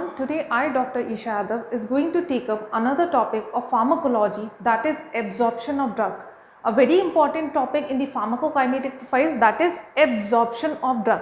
everyone. Today I, Dr. Isha Yadav, is going to take up another topic of pharmacology, that is absorption of drug. A very important topic in the pharmacokinetic profile, that is absorption of drug.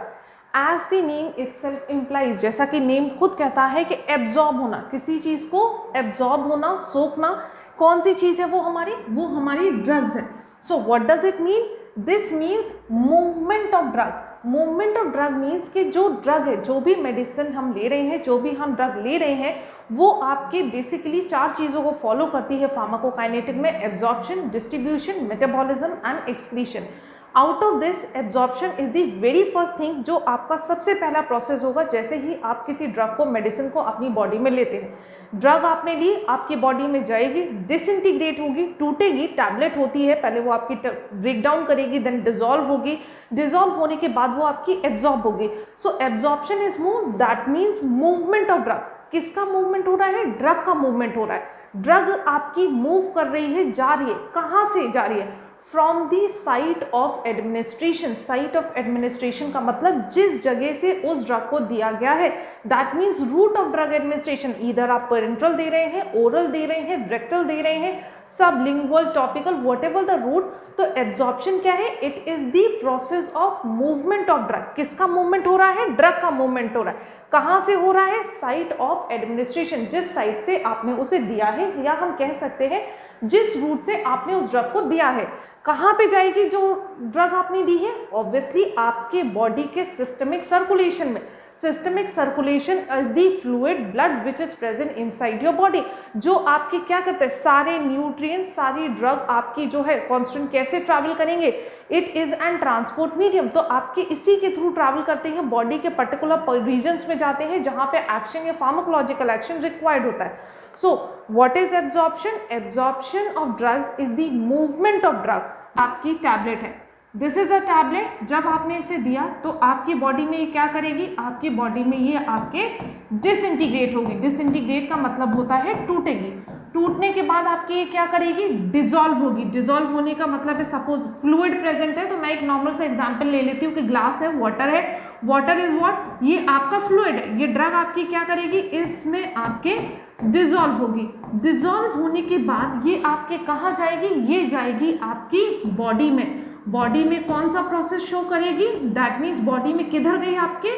As the name itself implies, जैसा कि name खुद कहता है कि absorb होना, किसी चीज़ को absorb होना, सोखना, कौन सी चीज़ है वो हमारी ड्रग्स है. So what does it mean? This means movement of drug. Movement of drug means कि जो ड्रग है, जो भी मेडिसिन हम ले रहे हैं, जो भी हम ड्रग ले रहे हैं, वो आपके बेसिकली 4 चीज़ों को फॉलो करती है फार्माकोकाइनेटिक में: absorption, distribution, metabolism and excretion. Out of this absorption is the very first thing जो आपका सबसे पहला प्रोसेस होगा जैसे ही आप किसी ड्रग को, मेडिसिन को अपनी बॉडी में लेते हैं. ड्रग आपने ली, आपकी बॉडी में जाएगी, डिसइंटीग्रेट होगी, टूटेगी, टैबलेट होती है, पहले वो आपकी ब्रेक डाउन करेगी, देन डिजॉल्व होगी, डिजॉल्व होने के बाद वो आपकी एब्जॉर्ब होगी. So absorption is move, that means movement of drug. किसका मूवमेंट हो रहा है? ड्रग का मूवमेंट हो रहा है. ड्रग आपकी मूव कर रही है, जा रही है. कहाँ से जा रही है? From the site of administration. Site of administration का मतलब जिस जगह से उस ड्रग को दिया गया है, that means route of drug administration. इधर आप पेरेंट्रल दे रहे हैं, ओरल दे रहे हैं, रेक्टल दे रहे हैं, sublingual, topical, whatever the route. तो एब्जॉर्प्शन क्या है? It is the process of movement of drug. किसका मूवमेंट हो रहा है? ड्रग का मूवमेंट हो रहा है. कहाँ से हो रहा है? Site of administration. जिस साइट से आपने उसे दिया है, या हम कह सकते हैं जिस रूट से आपने उस ड्रग को दिया है. कहाँ पे जाएगी जो ड्रग आपने दी है? ऑब्वियसली आपके बॉडी के सिस्टमिक सर्कुलेशन में. Systemic circulation is the fluid blood which is present inside your body. जो आपके क्या करते हैं, सारे न्यूट्रिएंट, सारी ड्रग आपकी जो है कॉन्स्टेंट कैसे ट्रैवल करेंगे? It is an transport medium. तो आपके इसी के थ्रू ट्रैवल करते हैं, बॉडी के पर्टिकुलर रीजन्स में जाते हैं जहाँ पे एक्शन या फार्माकोलॉजिकल एक्शन रिक्वायर्ड होता है. So what is absorption? Absorption of drugs is the movement of drug. आपकी टैबलेट है, दिस इज अ टैबलेट. जब आपने इसे दिया तो आपकी बॉडी में ये क्या करेगी? आपकी बॉडी में ये आपके डिसइंटीग्रेट होगी. डिसइंटीग्रेट का मतलब होता है टूटेगी. टूटने के बाद आपकी ये क्या करेगी? डिजॉल्व होगी. डिजॉल्व होने का मतलब है, सपोज फ्लूइड प्रेजेंट है, तो मैं एक नॉर्मल सा एग्जांपल ले लेती हूँ कि ग्लास है, वाटर है. Water is what? ये आपका फ्लूइड है. ये ड्रग आपकी क्या करेगी? इसमें आपके डिजॉल्व होगी. डिजॉल्व होने के बाद ये आपके कहाँ जाएगी? ये जाएगी आपकी बॉडी में. बॉडी में कौन सा प्रोसेस शो करेगी? दैट मीन्स बॉडी में किधर गई? आपके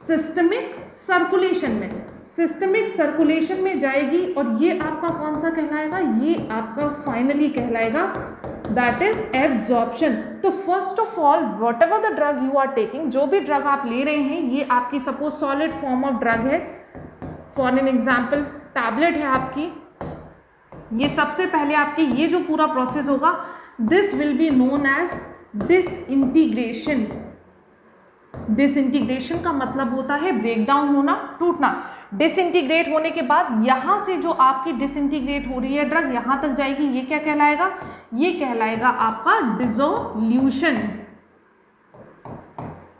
सिस्टमिक सर्कुलेशन में. सिस्टमिक सर्कुलेशन में जाएगी और ये आपका कौन सा कहलाएगा? ये आपका फाइनली कहलाएगा दैट इज एब्जॉर्प्शन. तो first of all, whatever the drug you are taking, जो भी ड्रग आप ले रहे हैं, ये आपकी suppose solid form of drug है. फॉर एन एग्जाम्पल टैबलेट है आपकी. ये सबसे पहले आपकी ये जो पूरा प्रोसेस होगा, this will be known as disintegration. Disintegration का मतलब होता है ब्रेक डाउन होना, टूटना. डिसइंटीग्रेट होने के बाद यहाँ से जो आपकी डिसइंटीग्रेट हो रही है ड्रग, यहाँ तक जाएगी. ये क्या कहलाएगा? ये कहलाएगा आपका dissolution.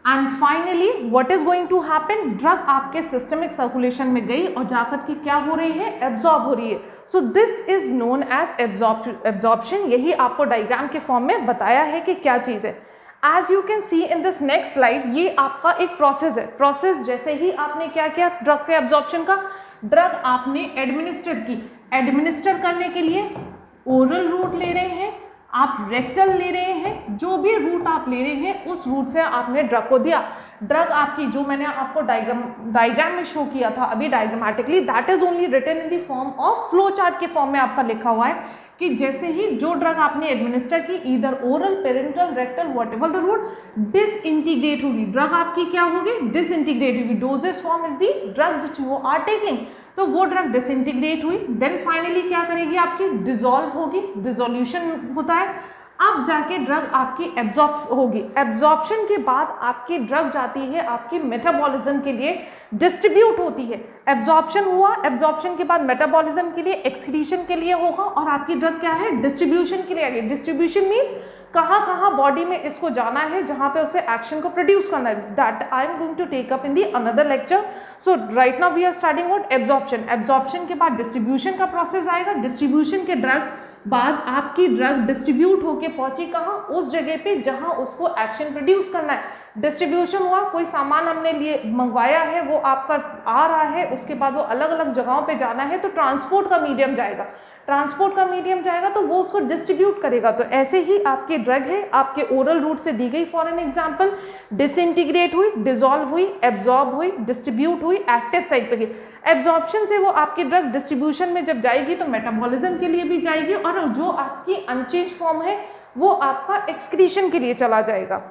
And finally what is going to happen? Drug आपके सिस्टमिक सर्कुलेशन में गई और जाकर के क्या हो रही है? एब्जॉर्ब हो रही है. So this is known as absorption. यही आपको डायग्राम के फॉर्म में बताया है कि क्या चीज है. As you can see in this next slide, ये आपका एक प्रोसेस है. प्रोसेस जैसे ही आपने क्या किया ड्रग के एब्जॉर्प्शन का, ड्रग आपने एडमिनिस्टर की. एडमिनिस्टर करने के लिए ओरल रूट ले रहे हैं, आप रेक्टल ले रहे हैं, जो भी रूट आप ले रहे हैं उस रूट से आपने ड्रग को दिया. ड्रग आपकी, जो मैंने आपको डायग्राम में शो किया था अभी diagrammatically, that is only written in the form of flow chart के फॉर्म में आपका लिखा हुआ है कि जैसे ही जो ड्रग आपने एडमिनिस्टर की, इधर oral, parenteral, rectal, whatever the route, disintegrate होगी. ड्रग आपकी क्या होगी? डिसइंटीग्रेट होगी. Doses form is the drug which you are taking. तो वो ड्रग डिसइंटीग्रेट हुई, देन फाइनली क्या करेगी? आपकी डिजॉल्व होगी. डिजोल्यूशन होता है. अब जाके ड्रग आपकी एब्जॉर्ब होगी. एब्जॉर्प्शन के बाद आपकी ड्रग जाती है आपकी मेटाबॉलिज्म के लिए, डिस्ट्रीब्यूट होती है. एब्जॉर्प्शन हुआ, एब्जॉर्प्शन के बाद मेटाबॉलिज्म के लिए, एक्सक्रीशन के लिए होगा, और आपकी ड्रग क्या है? डिस्ट्रीब्यूशन के लिए आ गई. डिस्ट्रीब्यूशन मीन्स कहाँ कहाँ बॉडी में इसको जाना है जहाँ पे उसे एक्शन को प्रोड्यूस करना है. That I am going to take up in the another lecture. So right now we are starting what? Absorption. Absorption के बाद डिस्ट्रीब्यूशन का प्रोसेस आएगा. डिस्ट्रीब्यूशन के ड्रग बाद आपकी ड्रग डिस्ट्रीब्यूट होके पहुंची कहाँ? उस जगह पे जहां उसको एक्शन प्रोड्यूस करना है. डिस्ट्रीब्यूशन हुआ, कोई सामान हमने लिए मंगवाया है, वो आपका आ रहा है, उसके बाद वो अलग अलग जगहों पे जाना है, तो ट्रांसपोर्ट का मीडियम जाएगा, ट्रांसपोर्ट का मीडियम जाएगा तो वो उसको डिस्ट्रीब्यूट करेगा। तो ऐसे ही आपकी ड्रग है आपके ओरल रूट से दी गई, फॉर एन एग्जांपल डिसइंटीग्रेट हुई, डिसॉल्व हुई, एब्जॉर्ब हुई, डिस्ट्रीब्यूट हुई, एक्टिव साइट पे गई। एब्जॉर्प्शन से वो आपकी ड्रग डिस्ट्रीब्यूशन में जब जाएगी तो मेटाबॉलिज्म के लिए भी जाएगी, और जो आपकी अनचेंज फॉर्म है वो आपका एक्सक्रीशन के लिए चला जाएगा।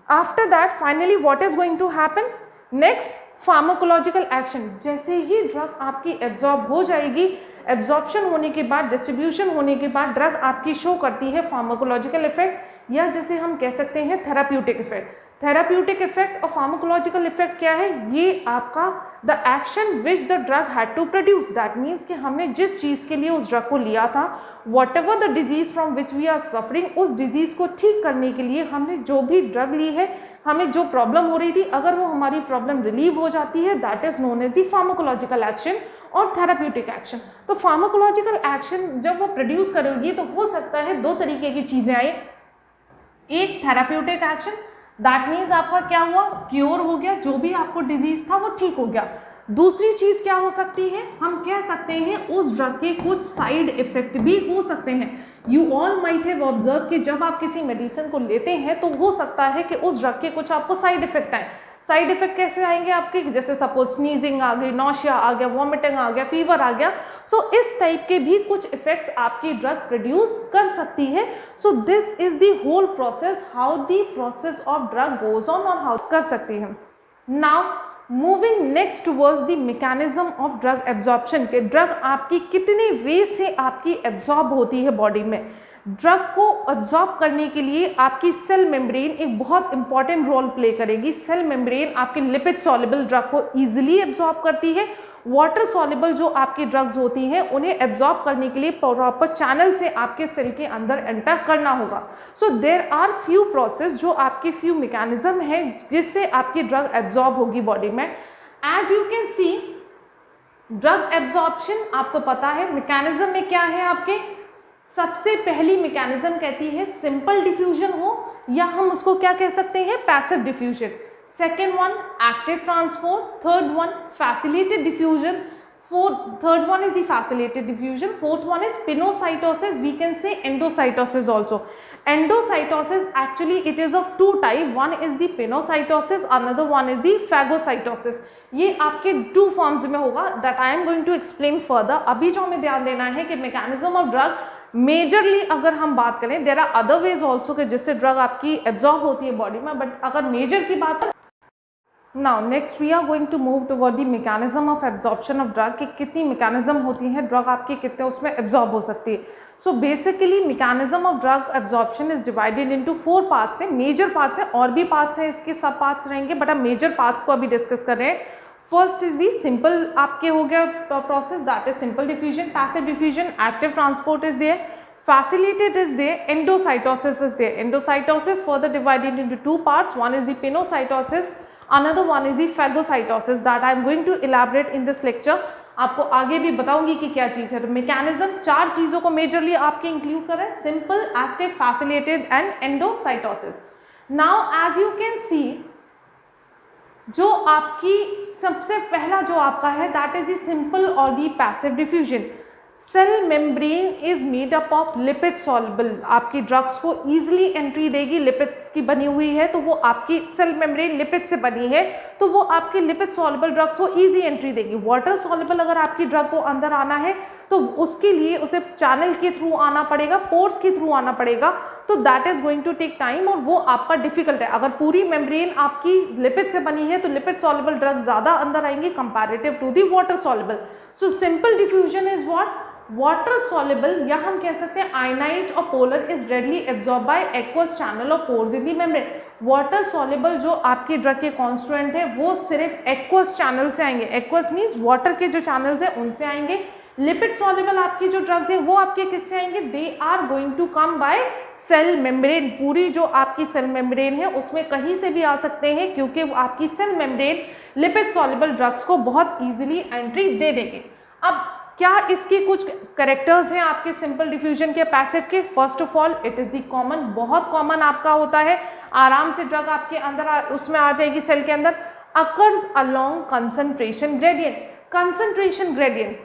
After that finally what is going to happen, next pharmacological action. जैसे ही ड्रग आपकी एब्जॉर्ब हो जाएगी, एब्जॉर्प्शन होने के बाद, डिस्ट्रीब्यूशन होने के बाद ड्रग आपकी शो करती है फार्माकोलॉजिकल इफेक्ट, या जैसे हम कह सकते हैं थेराप्यूटिक इफेक्ट। थेराप्यूटिक इफेक्ट और फार्माकोलॉजिकल इफेक्ट क्या है, ये आपका the action which the drug had to produce, that means कि हमने जिस चीज़ के लिए उस ड्रग को लिया था, whatever the disease from which we are suffering, उस डिजीज को ठीक करने के लिए हमने जो भी ड्रग ली है, हमें जो प्रॉब्लम हो रही थी, अगर वो हमारी प्रॉब्लम रिलीव हो जाती है, that is known as the pharmacological action और थेराप्यूटिक एक्शन। तो फार्माकोलॉजिकल एक्शन जब वो प्रोड्यूस करेगी तो हो सकता है दो तरीके की चीज़ें आई, एक थेराप्यूटिक एक्शन, दैट मीन्स आपका क्या हुआ, क्योर हो गया, जो भी आपको डिजीज था वो ठीक हो गया। दूसरी चीज क्या हो सकती है, हम कह सकते हैं उस ड्रग के कुछ साइड इफेक्ट भी हो सकते हैं। You all might have observe कि जब आप किसी मेडिसिन को लेते हैं तो हो सकता है कि उस ड्रग के कुछ आपको साइड इफेक्ट आए। साइड इफेक्ट कैसे आएंगे आपके, जैसे सपोज स्नीजिंग आ गई, नौशिया आ गया, वॉमिटिंग आ गया, फीवर आ गया। सो इस टाइप के भी कुछ इफेक्ट्स आपकी ड्रग प्रोड्यूस कर सकती है। So this is the whole process, how the process of drug goes on और हाउ कर सकती है। Now moving next towards the mechanism of drug absorption, के ड्रग आपकी कितनी वे से आपकी एब्जॉर्ब होती है बॉडी में। ड्रग को एब्जॉर्ब करने के लिए आपकी सेल मेम्ब्रेन एक बहुत इंपॉर्टेंट रोल प्ले करेगी। सेल मेम्ब्रेन आपके लिपिड सॉल्युबल ड्रग को ईजिली एब्जॉर्ब करती है। वाटर सॉल्युबल जो आपकी ड्रग्स होती हैं उन्हें एब्जॉर्ब करने के लिए प्रॉपर चैनल से आपके सेल के अंदर एंटर करना होगा। So there are few process, जो आपके फ्यू मैकेनिज्म है जिससे आपकी ड्रग एब्जॉर्ब होगी बॉडी में। As you can see drug absorption आपको पता है मैकेनिज्म में क्या है आपके, सबसे पहली मैकेनिज्म कहती है सिंपल डिफ्यूजन हो, या हम उसको क्या कह सकते हैं, passive diffusion. Second one active transport, third one facilitated diffusion, third one is the facilitated diffusion, fourth one is pinocytosis, we can say endocytosis also. Endocytosis actually it is of two type, one is the pinocytosis, another one is the phagocytosis. ये आपके two forms में होगा that I am going to explain further. अभी जो हमें ध्यान देना है कि mechanism of drug मेजरली अगर हम बात करें, there are other ways also कि जिससे ड्रग आपकी एब्जॉर्ब होती है बॉडी में, बट अगर मेजर की बात, now next we are going to move toward the mechanism of absorption of drug, कि कितनी मैकेनिज्म होती है ड्रग आपकी, कितने उसमें एब्जॉर्ब हो सकती है। So basically mechanism of drug absorption is divided into 4 parts है, मेजर पार्ट्स है, और भी पार्ट्स हैं इसके सब पार्ट्स रहेंगे, बट हम मेजर पार्ट्स को अभी डिस्कस कर रहे हैं। फर्स्ट इज दी सिंपल आपके हो गया process, that is simple diffusion, passive diffusion, active transport is there, facilitated is there, endocytosis is there. Endocytosis further divided into 2 parts, one is the pinocytosis, another one is the phagocytosis that I am going to elaborate in this lecture. आपको आगे भी बताऊंगी कि क्या चीज़ है। तो mechanism 4 चीज़ों को मेजरली आपके इंक्लूड कर रहे हैं, simple, active, facilitated and endocytosis. Now as you can see जो आपकी सबसे पहला जो आपका है दैट इज द सिंपल और the passive diffusion. Cell membrane is made up of lipid soluble, आपकी ड्रग्स को ईजिली एंट्री देगी, लिपिड्स की बनी हुई है तो वो आपकी सेल मेम्ब्रेन लिपिड से बनी है तो वो आपकी लिपिड सॉल्युबल ड्रग्स को ईजी एंट्री देगी। वाटर सॉल्युबल अगर आपकी ड्रग को अंदर आना है तो उसके लिए उसे चैनल के थ्रू आना पड़ेगा, पोर्स के थ्रू आना पड़ेगा, तो that is going to take time और वो आपका डिफिकल्ट है। अगर पूरी मेम्ब्रेन आपकी लिपिड से बनी है तो लिपिड सॉल्युबल ड्रग ज़्यादा अंदर आएंगी comparative to the water soluble. So simple diffusion is what, water soluble, या हम कह सकते हैं आयनाइज्ड और polar is readily absorb by aqueous channel और pores in the membrane. Water soluble जो आपकी ड्रग के कॉन्स्टिट्यूएंट है वो सिर्फ एक्वस चैनल से आएंगे, एक्वस मीन्स वाटर के जो चैनल्स हैं उनसे आएंगे। लिपिड सॉल्युबल आपकी जो ड्रग्स है वो आपके किससे आएंगे, they are going to come by cell membrane. पूरी जो आपकी सेल मेम्ब्रेन है उसमें कहीं से भी आ सकते हैं क्योंकि आपकी cell membrane lipid soluble drugs को बहुत ईजिली एंट्री दे देंगे। अब क्या इसके कुछ कैरेक्टर्स हैं आपके सिंपल डिफ्यूजन के, पैसिव के? First of all it is the common, बहुत कॉमन आपका होता है, आराम से ड्रग आपके अंदर उसमें आ जाएगी सेल के अंदर। Occurs along concentration gradient. Concentration gradient,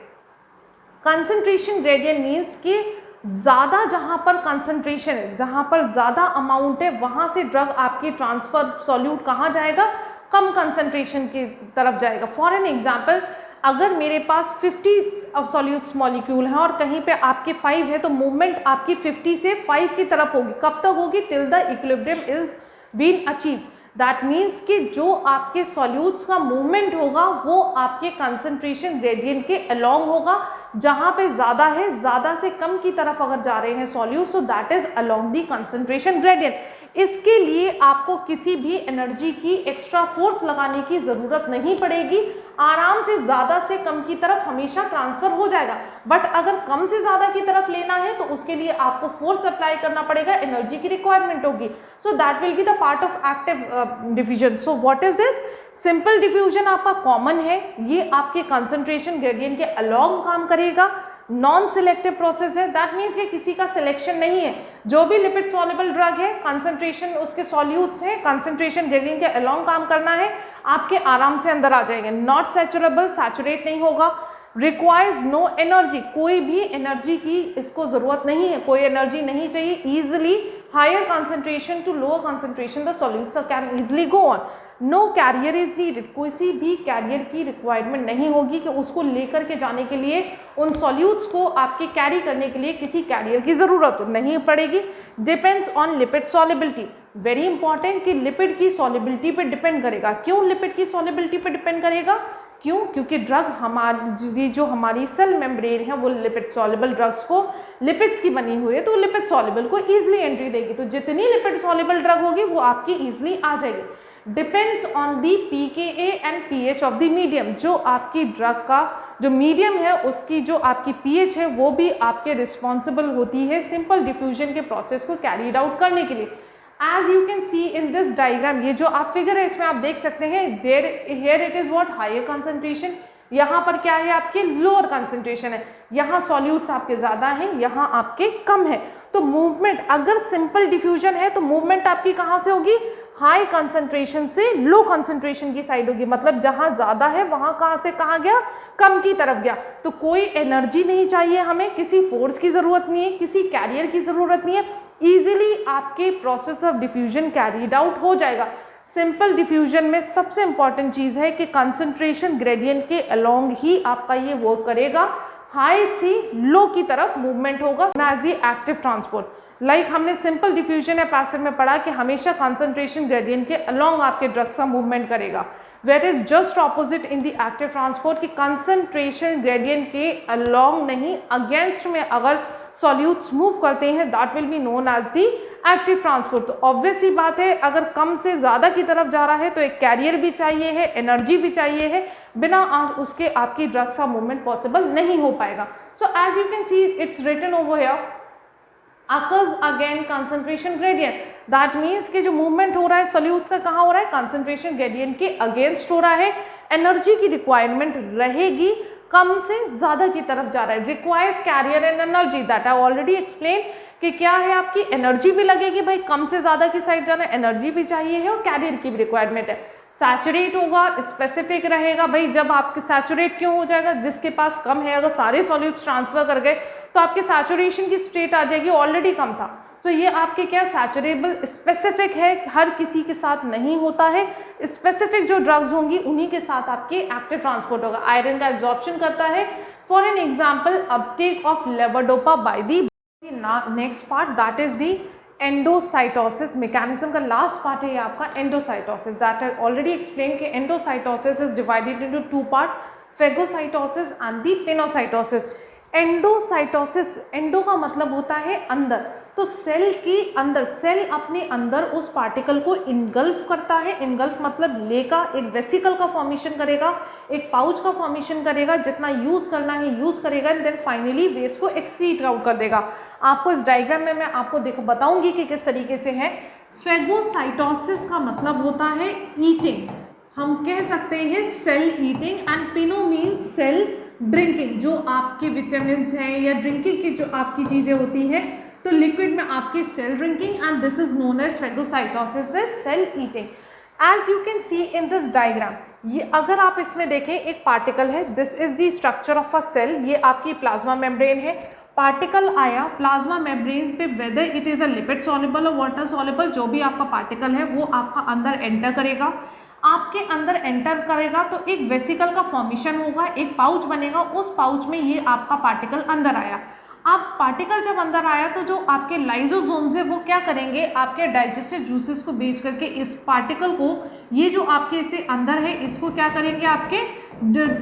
concentration gradient means कि ज़्यादा जहाँ पर कंसंट्रेशन है, जहाँ पर ज़्यादा अमाउंट है, वहाँ से ड्रग आपकी ट्रांसफर सॉल्यूट कहाँ जाएगा? कम कंसंट्रेशन की तरफ जाएगा। फॉर एन एग्जाम्पल, अगर मेरे पास 50 सॉल्यूट्स मॉलिक्यूल हैं और कहीं पे आपके 5 है, तो मूवमेंट आपकी 50 से 5 की तरफ होगी। कब तक होगी? Till the equilibrium is been achieve. That means कि जो आपके सॉल्यूट्स का मूवमेंट होगा वो आपके कंसंट्रेशन ग्रेडियंट के अलोंग होगा। जहाँ पे ज़्यादा है, ज़्यादा से कम की तरफ अगर जा रहे हैं solute, so that is along the concentration gradient. इसके लिए आपको किसी भी एनर्जी की एक्स्ट्रा फोर्स लगाने की ज़रूरत नहीं पड़ेगी, आराम से ज़्यादा से कम की तरफ हमेशा ट्रांसफ़र हो जाएगा। बट अगर कम से ज़्यादा की तरफ लेना है तो उसके लिए आपको फोर्स अप्लाई करना पड़ेगा, एनर्जी की रिक्वायरमेंट होगी। So that will be the part of active diffusion. So what is this? Simple diffusion आपका कॉमन है, ये आपके कंसंट्रेशन ग्रेडियंट के अलोंग काम करेगा। नॉन सिलेक्टिव प्रोसेस है, दैट मीन्स कि किसी का सिलेक्शन नहीं है। जो भी लिपिड सॉल्युबल ड्रग है, कंसंट्रेशन उसके सॉल्यूट्स हैं, कंसंट्रेशन ग्रेडियंट के अलोंग काम करना है, आपके आराम से अंदर आ जाएंगे। नॉट सैचुरेबल, सैचुरेट नहीं होगा। रिक्वायर्स नो एनर्जी, कोई भी एनर्जी की इसको जरूरत नहीं है, कोई एनर्जी नहीं चाहिए। Easily higher concentration to lower concentration the solutes can easily go on. No carrier is needed, किसी भी कैरियर की रिक्वायरमेंट नहीं होगी कि उसको लेकर के जाने के लिए, उन सॉल्यूट्स को आपके कैरी करने के लिए किसी कैरियर की ज़रूरत नहीं पड़ेगी। Depends on lipid solubility, very important कि लिपिड की सॉल्युबिलिटी पे डिपेंड करेगा। क्यों लिपिड की सॉल्युबिलिटी पे डिपेंड करेगा? क्यों? क्योंकि ड्रग हमारी जो हमारी सेल मेम्ब्रेन है वो लिपिड सॉल्युबल ड्रग्स को, लिपिड्स की बनी हुई है तो लिपिड सॉल्युबल को ईजिली एंट्री देगी। तो जितनी लिपिड सॉल्युबल ड्रग होगी वो आपकी ईजिली आ जाएगी। Depends on the pKa and pH of the medium, जो आपकी ड्रग का जो मीडियम है उसकी जो आपकी pH है वो भी आपके रिस्पॉन्सिबल होती है सिंपल डिफ्यूजन के प्रोसेस को कैरीड आउट करने के लिए। As you can see in this diagram, ये जो आप फिगर है इसमें आप देख सकते हैं, there here it is what higher concentration, यहाँ पर क्या है आपके लोअर कंसंट्रेशन है, यहाँ सॉल्यूट्स आपके ज़्यादा हैं, यहाँ आपके कम है। तो मूवमेंट अगर सिंपल डिफ्यूजन है तो मूवमेंट आपकी कहाँ से होगी? हाई कंसंट्रेशन से लो कंसंट्रेशन की साइड होगी। मतलब जहां ज्यादा है वहां कहां से कहां गया? कम की तरफ गया। तो कोई एनर्जी नहीं चाहिए हमें, किसी फोर्स की जरूरत नहीं है, किसी कैरियर की जरूरत नहीं है, इजीली आपके process of diffusion carried out हो जाएगा। सिंपल डिफ्यूजन में सबसे इंपॉर्टेंट चीज है कि कंसंट्रेशन ग्रेडियंट के अलोंग ही आपका ये वर्क करेगा, हाई से लो की तरफ मूवमेंट होगा as a active transport. Like हमने सिंपल डिफ्यूजन या पैसिव में पढ़ा कि हमेशा कंसंट्रेशन ग्रेडियंट के अलोंग आपके ड्रग्स का मूवमेंट करेगा, where is just opposite in the active transport कि कंसंट्रेशन ग्रेडियंट के अलोंग नहीं, अगेंस्ट में अगर सॉल्यूट्स मूव करते हैं that will be known as the active transport. तो ऑब्वियस ही बात है, अगर कम से ज़्यादा की तरफ जा रहा है तो एक कैरियर भी चाहिए है, एनर्जी भी चाहिए है, बिना उसके आपकी ड्रग्स का मूवमेंट पॉसिबल नहीं हो पाएगा। So as you can see it's written over here occurs again concentration gradient, that means कि जो मूवमेंट हो रहा है सॉल्यूट्स का कहाँ हो रहा है? कंसंट्रेशन ग्रेडियंट के अगेंस्ट हो रहा है। एनर्जी की रिक्वायरमेंट रहेगी, कम से ज्यादा की तरफ जा रहा है। Requires carrier and energy, that I already explain कि क्या है आपकी एनर्जी भी लगेगी, भाई कम से ज्यादा की साइड जाना है, एनर्जी भी चाहिए है और कैरियर की भी रिक्वायरमेंट है। सैचुरेट होगा, स्पेसिफिक रहेगा, भाई जब आपके सैचुरेट क्यों हो जाएगा? जिसके पास कम है, अगर सारे सॉल्यूट्स ट्रांसफर कर गए तो आपके सैचुरेशन की स्टेट आ जाएगी, ऑलरेडी कम था। तो ये आपके क्या सैचुरेबल स्पेसिफिक है, हर किसी के साथ नहीं होता है। स्पेसिफिक जो ड्रग्स होंगी उन्हीं के साथ आपके एक्टिव ट्रांसपोर्ट होगा। आयरन का एब्जॉर्प्शन करता है, for an example uptake of levodopa by the. Next part that is the endocytosis mechanism का लास्ट पार्ट है आपका endocytosis. That I already explain कि endocytosis is divided into two part, phagocytosis and the pinocytosis. Endocytosis, endo का मतलब होता है अंदर, तो सेल के अंदर, सेल अपने अंदर उस पार्टिकल को इनगल्फ करता है। इनगल्फ मतलब लेगा, एक वेसिकल का फॉर्मेशन करेगा, एक पाउच का फॉर्मेशन करेगा, जितना यूज करना है यूज करेगा एंड देन फाइनली वेस्ट को एक्सक्रीट आउट कर देगा। आपको इस डायग्राम में मैं आपको बताऊंगी कि किस तरीके से है। फेगोसाइटोसिस का मतलब होता है ईटिंग, हम कह सकते हैं सेल ईटिंग, एंड पिनो मीन्स सेल ड्रिंकिंग, जो आपके विटामिन हैं या ड्रिंकिंग की जो आपकी चीज़ें होती हैं, तो लिक्विड में आपकी cell drinking, and this is known as phagocytosis is cell eating. As you can see in this diagram, ये अगर आप इसमें देखें एक पार्टिकल है, this is the structure of a cell, ये आपकी प्लाज्मा मेम्ब्रेन है, पार्टिकल आया प्लाज्मा मेम्ब्रेन पे, whether it is a lipid soluble और वाटर सॉल्युबल, जो भी आपका पार्टिकल है वो आपका अंदर एंटर करेगा। आपके अंदर एंटर करेगा तो एक वेसिकल का फॉर्मेशन होगा, एक पाउच बनेगा, उस पाउच में ये आपका पार्टिकल अंदर आया। अब पार्टिकल जब अंदर आया तो जो आपके लाइजोसोम्स है वो क्या करेंगे, आपके डाइजेस्टिव जूसेस को बेच करके इस पार्टिकल को, ये जो आपके इसे अंदर है इसको क्या करेंगे, आपके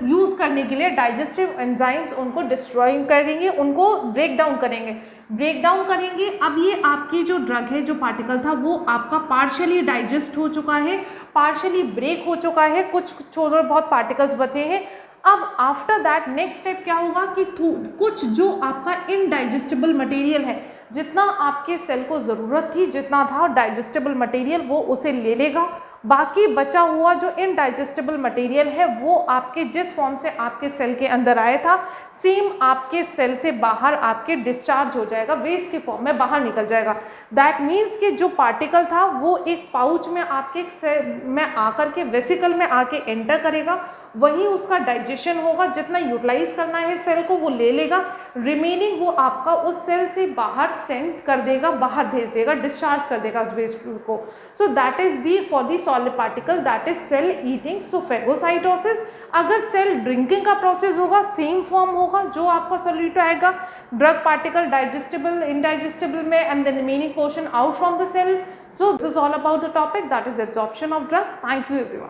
यूज़ करने के लिए डाइजेस्टिव एंजाइम्स उनको डिस्ट्रॉय करेंगे, उनको ब्रेक डाउन करेंगे। अब ये आपकी जो ड्रग है, जो पार्टिकल था वो आपका पार्शियली डाइजेस्ट हो चुका है, पार्शियली ब्रेक हो चुका है, कुछ थोड़े बहुत पार्टिकल्स बचे हैं। अब आफ्टर दैट नेक्स्ट स्टेप क्या होगा कि कुछ जो आपका इनडाइजेस्टेबल मटेरियल है, जितना आपके सेल को ज़रूरत थी, जितना था डाइजेस्टेबल मटेरियल, वो उसे ले लेगा। बाकी बचा हुआ जो इनडाइजेस्टेबल मटेरियल है वो आपके जिस फॉर्म से आपके सेल के अंदर आया था, सेम आपके सेल से बाहर आपके डिस्चार्ज हो जाएगा, वेस्ट के फॉर्म में बाहर निकल जाएगा। दैट मीन्स कि जो पार्टिकल था वो एक पाउच में आपके सेल में आकर के, वेसिकल में आके एंटर करेगा, वहीं उसका डाइजेशन होगा, जितना यूटिलाइज करना है सेल को वो ले लेगा, रिमेनिंग वो आपका उस सेल से बाहर सेंड कर देगा, बाहर भेज देगा, डिस्चार्ज कर देगा उस वेस्ट को। So that is the for the solid particle, that is cell eating. So phagocytosis, अगर सेल ड्रिंकिंग का प्रोसेस होगा, सेम फॉर्म होगा, जो आपका सॉल्यूट आएगा, ड्रग पार्टिकल डाइजेस्टेबल, इनडाइजेस्टेबल में, and the remaining portion out from the cell. So this is all about the topic, that is absorption of drug. Thank you everyone.